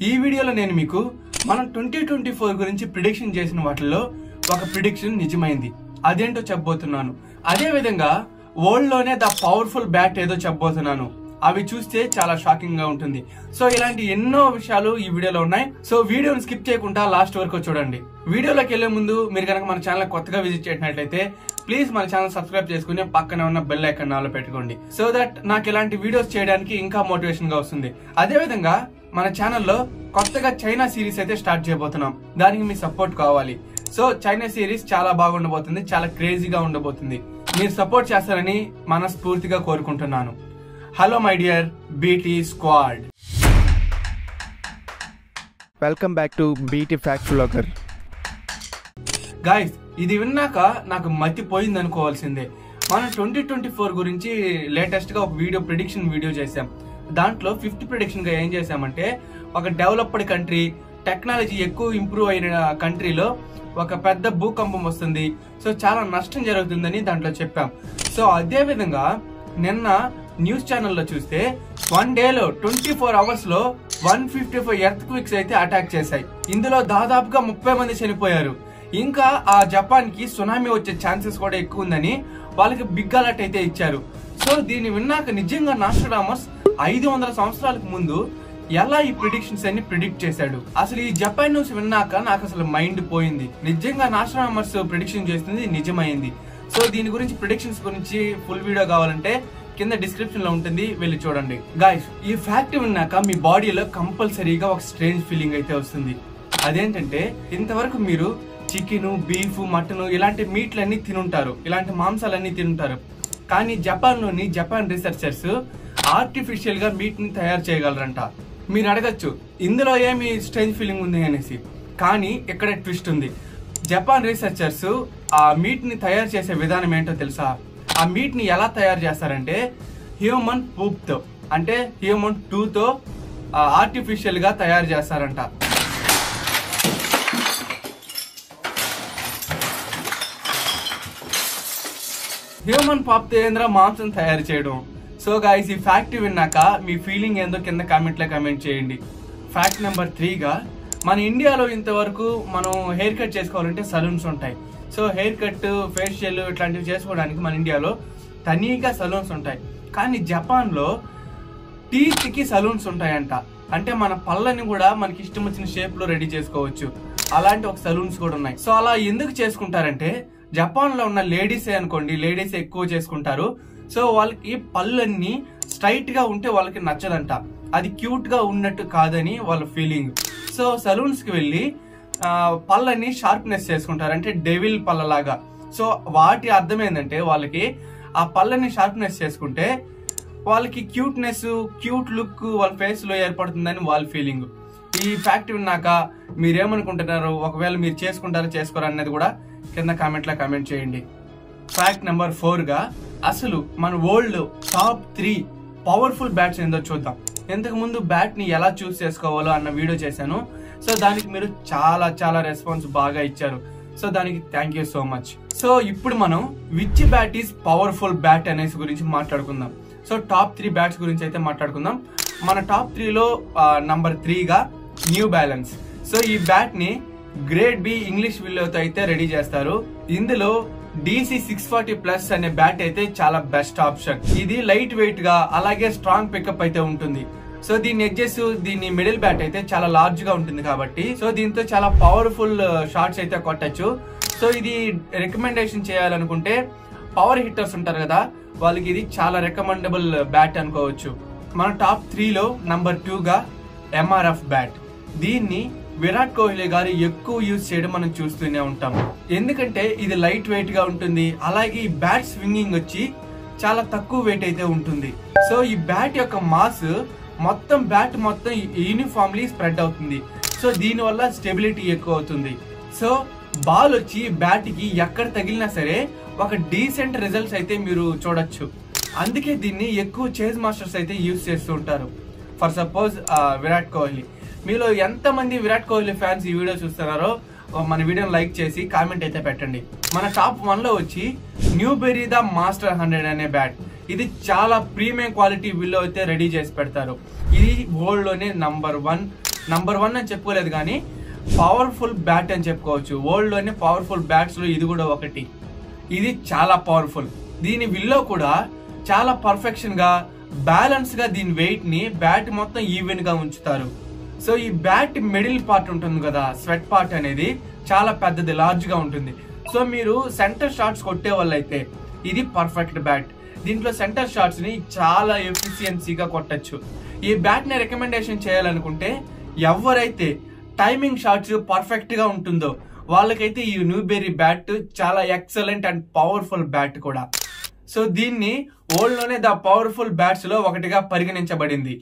ఈ వీడియోలో నేను మీకు మనం 2024 గురించి ప్రిడిక్షన్ చేసిన వాటిల్లో ఒక ప్రిడిక్షన్ నిజమైంది. అదేంటో చెప్పబోతున్నాను. అదే విధంగా వరల్డ్ లోనే ద పవర్ఫుల్ బ్యాట్ ఏదో చెప్పబోతున్నాను. అవి చూస్తే చాలా షాకింగ్ గా ఉంటుంది. సో ఇలాంటి ఎన్నో విషయాలు ఈ వీడియోలో ఉన్నాయి. సో వీడియోని స్కిప్ చేయకుండా లాస్ట్ వరకు చూడండి. వీడియోలోకి వెళ్లే ముందు మీరు కనుక మన ఛానల్ కొత్తగా విజిట్ చేసినట్లయితే ప్లీజ్ మన ఛానల్ సబ్స్క్రైబ్ చేసుకుని పక్కనే ఉన్న బెల్ ఐకాన్ ఆన్లో పెట్టుకోండి. సో దట్ నాకు ఇలాంటి వీడియోస్ చేయడానికి ఇంకా మోటివేషన్ గా వస్తుంది. అదే విధంగా మన ఛానల్లో కొత్తగా చైనా సిరీస్ అయితే స్టార్ట్ చేయబోతున్నాం. దానికి మీ సపోర్ట్ కావాలి. సో చైనా సిరీస్ చాలా బాగుండబోతుంది, చాలా క్రేజీగా ఉండబోతుంది. మీరు సపోర్ట్ చేస్తారని మనస్ఫూర్తిగా కోరుకుంటున్నాను. Hello my dear BT squad, welcome back to BT fact vlogger. Guys, ఇది విన్నాక నాకు మతిపోయింది అనుకోవాల్సిందే. మనం 2024 గురించి లేటెస్ట్ గా ఒక ప్రిడిక్షన్ వీడియో చేసాం. దాంట్లో 5th ప్రిడిక్షన్ గా ఏం చేసామంటే, ఒక డెవలప్డ్ కంట్రీ, టెక్నాలజీ ఎక్కువ ఇంప్రూవ్ అయిన కంట్రీలో ఒక పెద్ద భూకంపం వస్తుంది, సో చాలా నష్టం జరుగుతుందని దాంట్లో చెప్పాం. సో అదే విధంగా నిన్న న్యూస్ ఛానల్లో చూస్తే 1 డేలో 24 అవర్స్ లో 155 ఎర్త్ క్విక్స్ అయితే అటాక్ చేశాయి. ఇందులో దాదాపుగా 30 మంది చనిపోయారు. ఇంకా ఆ జపాన్ కి సునామీ వచ్చే ఛాన్సెస్ కూడా ఎక్కువ ఉందని వాళ్ళకి బిగ్ అలర్ట్ అయితే ఇచ్చారు. సో దీన్ని విన్నాక నిజంగా నాస్ట్రాడమస్ 500 సంవత్సరాలకు ముందు ఎలా ఈ ప్రిడిక్షన్స్ అన్ని ప్రిడిక్ట్ చేశాడు? అసలు ఈ జపాన్ న్యూస్ విన్నాక నాకు అసలు మైండ్ పోయింది. నిజంగా నాస్ట్రాడమస్ ప్రిడిక్షన్ చేస్తుంది నిజమైంది. సో దీని గురించి ప్రిడిక్షన్స్ గురించి ఫుల్ వీడియో కావాలంటే కింద డిస్క్రిప్షన్ లో ఉంటుంది, వెళ్ళి చూడండి. గాయ్స్, ఈ ఫ్యాక్ట్ విన్నాక మీ బాడీలో కంపల్సరీగా ఒక స్ట్రేంజ్ ఫీలింగ్ అయితే వస్తుంది. అదేంటంటే, ఇంతవరకు మీరు చికెన్, బీఫ్, మటన్ ఇలాంటి మీట్లన్నీ తినుంటారు, ఇలాంటి మాంసాలన్నీ తినుంటారు. కానీ జపాన్ రీసెర్చర్స్ ఆర్టిఫిషియల్ గా మీట్ ని తయారు చేయగలరంట. మీరు అడగచ్చు, ఇందులో ఏమి స్ట్రేంజ్ ఫీలింగ్ ఉంది అనేసి. కానీ ఇక్కడ ట్విస్ట్ ఉంది. జపాన్ రీసెర్చర్స్ ఆ మీట్ ని తయారు చేసే విధానం ఏంటో తెలుసా? ఆ మీట్ ని ఎలా తయారు చేస్తారంటే, హ్యూమన్ పూప్ తో, అంటే హ్యూమన్ టూ తో ఆర్టిఫిషియల్ గా తయారు చేస్తారంట. హ్యూమన్ పాప్ తో ఏంద్ర మాంసం తయారు చేయడం. సో గాయ్స్, ఈ ఫ్యాక్ట్ విన్నాక మీ ఫీలింగ్ ఏందో కింద కామెంట్ లో కామెంట్ చేయండి. ఫ్యాక్ట్ నెంబర్ 3గా, మన ఇండియాలో ఇంతవరకు మనం హెయిర్ కట్ చేసుకోవాలంటే సలూన్స్ ఉంటాయి. సో హెయిర్ కట్, ఫేషియల్ ఇట్లాంటివి చేసుకోవడానికి మన ఇండియాలో తనీగా సలూన్స్ ఉంటాయి. కానీ జపాన్ లో టీత్ కి సలూన్స్ ఉంటాయంట. అంటే మన పళ్ళని కూడా మనకి ఇష్టం వచ్చిన షేప్ లో రెడీ చేసుకోవచ్చు. అలాంటి ఒక సలూన్స్ కూడా ఉన్నాయి. సో అలా ఎందుకు చేసుకుంటారంటే, జపాన్ లో ఉన్న లేడీసే అనుకోండి, లేడీస్ ఎక్కువ చేసుకుంటారు. సో వాళ్ళకి పళ్ళన్నీ స్ట్రైట్ గా ఉంటే వాళ్ళకి నచ్చదంట. అది క్యూట్ గా ఉన్నట్టు కాదని వాళ్ళ ఫీలింగ్. సో సలూన్స్ కి వెళ్ళి పళ్ళని షార్ప్నెస్ చేసుకుంటారు, అంటే డెవిల్ పళ్ళలాగా. సో వాటి అర్థం ఏంటంటే, వాళ్ళకి ఆ పళ్ళని షార్ప్నెస్ చేసుకుంటే వాళ్ళకి క్యూట్ లుక్ వాళ్ళ ఫేస్ లో ఏర్పడుతుందని వాళ్ళ ఫీలింగ్. ఈ ఫ్యాక్ట్ విన్నాక మీరేమనుకుంటున్నారు? ఒకవేళ మీరు చేసుకుంటారో చేసుకోరా అనేది కూడా కింద కామెంట్ లో కామెంట్ చేయండి. ఫ్యాక్ట్ నెంబర్ 4గా, అసలు మన వరల్డ్ టాప్ 3 పవర్ఫుల్ బ్యాట్స్ ఏందో చూద్దాం. ఇంతకు ముందు బ్యాట్ ని ఎలా చూస్ చేసుకోవాలో అన్న వీడియో చేశాను. సో దానికి మీరు చాలా రెస్పాన్స్ బాగా ఇచ్చారు. సో దానికి thank you so much. So ఇప్పుడు మనం which bat is powerful bat అనేసి గురించి మాట్లాడుకుందాం. సో టాప్ 3 బ్యాట్స్ గురించి అయితే మాట్లాడుకుందాం. మన టాప్ 3లో నంబర్ 3గా న్యూ బ్యాలెన్స్. సో ఈ బ్యాట్ ని గ్రేడ్ బి ఇంగ్లీష్ విల్లోతో అయితే రెడీ చేస్తారు. ఇందులో DC 640+ అనే బ్యాట్ అయితే చాలా బెస్ట్ ఆప్షన్. ఇది లైట్ వెయిట్ గా, అలాగే స్ట్రాంగ్ పికప్ అయితే ఉంటుంది. సో దీని ఎడ్జెస్, దీని మిడిల్ బ్యాట్ అయితే చాలా లార్జ్ గా ఉంటుంది కాబట్టి, సో దీంతో చాలా పవర్ఫుల్ షాట్స్ అయితే కొట్టచ్చు. సో ఇది రికమెండేషన్ చేయాలనుకుంటే పవర్ హిట్టర్స్ ఉంటారు కదా, వాళ్ళకి ఇది చాలా రికమెండబుల్ బ్యాట్ అనుకోవచ్చు. మన టాప్ 3లో నంబర్ 2గా MRF బ్యాట్. దీన్ని విరాట్ కోహ్లీ గారు ఎక్కువ యూజ్ చేయడం మనం చూస్తూనే ఉంటాం. ఎందుకంటే ఇది లైట్ వెయిట్ గా ఉంటుంది, అలాగే ఈ బ్యాట్ స్వింగింగ్ వచ్చి చాలా తక్కువ వెయిట్ అయితే ఉంటుంది. సో ఈ బ్యాట్ యొక్క మాస్ బ్యాట్ మొత్తం యూనిఫామ్లీ స్ప్రెడ్ అవుతుంది. సో దీని వల్ల స్టెబిలిటీ ఎక్కువ అవుతుంది. సో బాల్ వచ్చి బ్యాట్ కి ఎక్కడ తగిలినా సరే ఒక డీసెంట్ రిజల్ట్స్ అయితే మీరు చూడొచ్చు. అందుకే దీన్ని ఎక్కువ చేజ్ మాస్టర్స్ అయితే యూజ్ చేస్తూ ఉంటారు. For suppose Virat Kohli. మీలో ఎంతమంది విరాట్ కోహ్లీ ఫ్యాన్స్ ఈ వీడియో చూస్తున్నారో మన వీడియోని లైక్ చేసి కామెంట్ అయితే పెట్టండి. మన టాప్ 1లో వచ్చి న్యూబెరీ ద మాస్టర్ 100 అనే బ్యాట్. ఇది చాలా ప్రీమియం క్వాలిటీ విల్లో అయితే రెడీ చేసి పెడతారు. ఇది వరల్డ్ లోనే నంబర్ 1 నంబర్ 1 అని చెప్పుకోలేదు కానీ పవర్ఫుల్ బ్యాట్ అని చెప్పుకోవచ్చు. వరల్డ్ లోనే పవర్ఫుల్ బ్యాట్స్ లో ఇది కూడా ఒకటి. ఇది చాలా పవర్ఫుల్. దీని విల్లో కూడా చాలా పర్ఫెక్షన్ గా బ్యాలెన్స్ గా దీని వెయిట్ ని బ్యాట్ మొత్తం ఈవెన్ గా ఉంచుతారు. సో ఈ బ్యాట్ మిడిల్ పార్ట్ ఉంటుంది కదా, స్వెట్ పార్ట్ అనేది చాలా పెద్దది, లార్జ్ గా ఉంటుంది. సో మీరు సెంటర్ షాట్స్ కొట్టే వాళ్ళైతే ఇది పర్ఫెక్ట్ బ్యాట్. దీంట్లో సెంటర్ షాట్స్ ని చాలా ఎఫిషియన్సీగా కొట్టచ్చు. ఈ బ్యాట్ ని రికమెండేషన్ చేయాలనుకుంటే ఎవరైతే టైమింగ్ షాట్స్ పర్ఫెక్ట్ గా ఉంటుందో వాళ్ళకైతే ఈ న్యూబెర్రీ బ్యాట్ చాలా ఎక్సలెంట్ అండ్ పవర్ఫుల్ బ్యాట్ కూడా. సో దీన్ని వరల్డ్ లోనే ద పవర్ఫుల్ బ్యాట్స్ లో ఒకటిగా పరిగణించబడింది.